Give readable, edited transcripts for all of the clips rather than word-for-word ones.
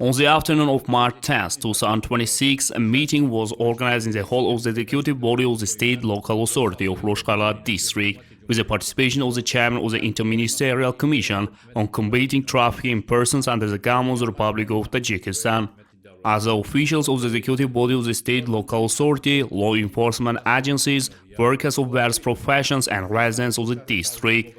On the afternoon of March 10, 2026, a meeting was organized in the hall of the executive body of the state local authority of Roshtkala District, with the participation of the chairman of the Inter-Ministerial Commission on Combating Trafficking in Persons under the government of the Republic of Tajikistan. Other officials of the executive body of the state local authority, law enforcement agencies, workers of various professions and residents of the district.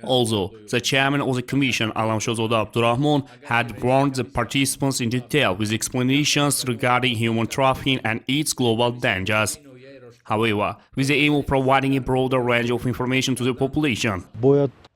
Also, the chairman of the commission, Alamshozoda Abdurahmon, had warned the participants in detail with explanations regarding human trafficking and its global dangers. However, with the aim of providing a broader range of information to the population,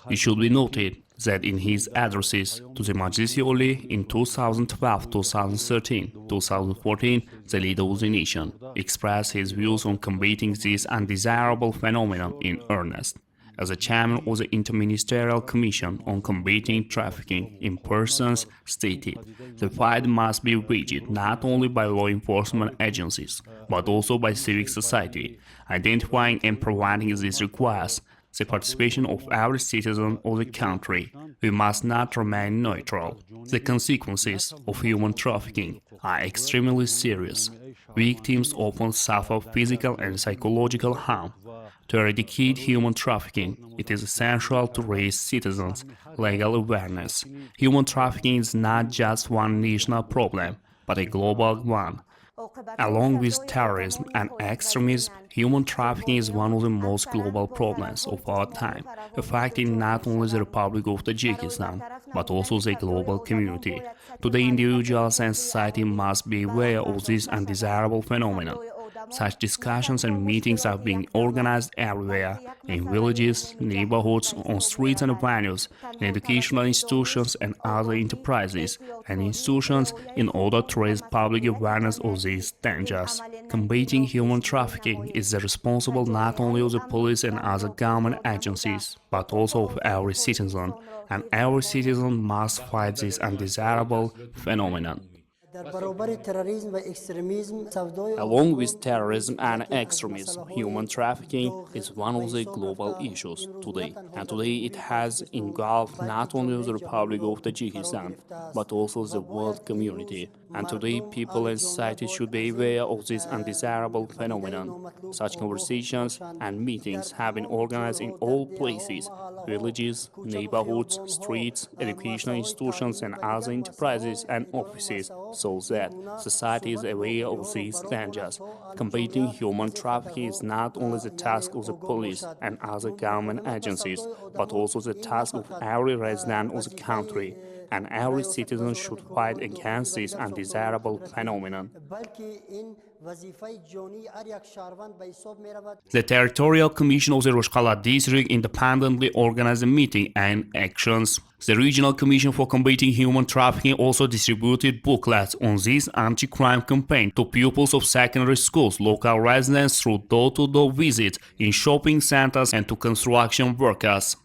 it should be noted that in his addresses to the Majlisi Oli in 2012, 2013, 2014, the leader of the nation expressed his views on combating this undesirable phenomenon in earnest. As the chairman of the Inter-Ministerial Commission on Combating Trafficking in Persons stated, the fight must be waged not only by law enforcement agencies, but also by civic society. Identifying and preventing this requires the participation of every citizen of the country. We must not remain neutral. The consequences of human trafficking are extremely serious. Victims often suffer physical and psychological harm. To eradicate human trafficking, it is essential to raise citizens' legal awareness. Human trafficking is not just one national problem, but a global one. Along with terrorism and extremism, human trafficking is one of the most global problems of our time, affecting not only the Republic of Tajikistan, but also the global community. Today, individuals and society must be aware of this undesirable phenomenon. Such discussions and meetings are being organized everywhere, in villages, neighborhoods, on streets and avenues, in educational institutions and other enterprises and institutions in order to raise public awareness of these dangers. Combating human trafficking is the responsible not only of the police and other government agencies, but also of every citizen, and every citizen must fight this undesirable phenomenon. Along with terrorism and extremism, human trafficking is one of the global issues today. And today it has engulfed not only the Republic of Tajikistan, but also the world community. And today people and society should be aware of this undesirable phenomenon. Such conversations and meetings have been organized in all places: villages, neighborhoods, streets, educational institutions and other enterprises and offices, so that society is aware of these dangers. Combating human trafficking is not only the task of the police and other government agencies, but also the task of every resident of the country, and every citizen should fight against this undesirable phenomenon. The Territorial Commission of the Roshtkala District independently organized a meeting and actions. The Regional Commission for Combating Human Trafficking also distributed booklets on this anti-crime campaign to pupils of secondary schools, local residents through door-to-door visits in shopping centers and to construction workers.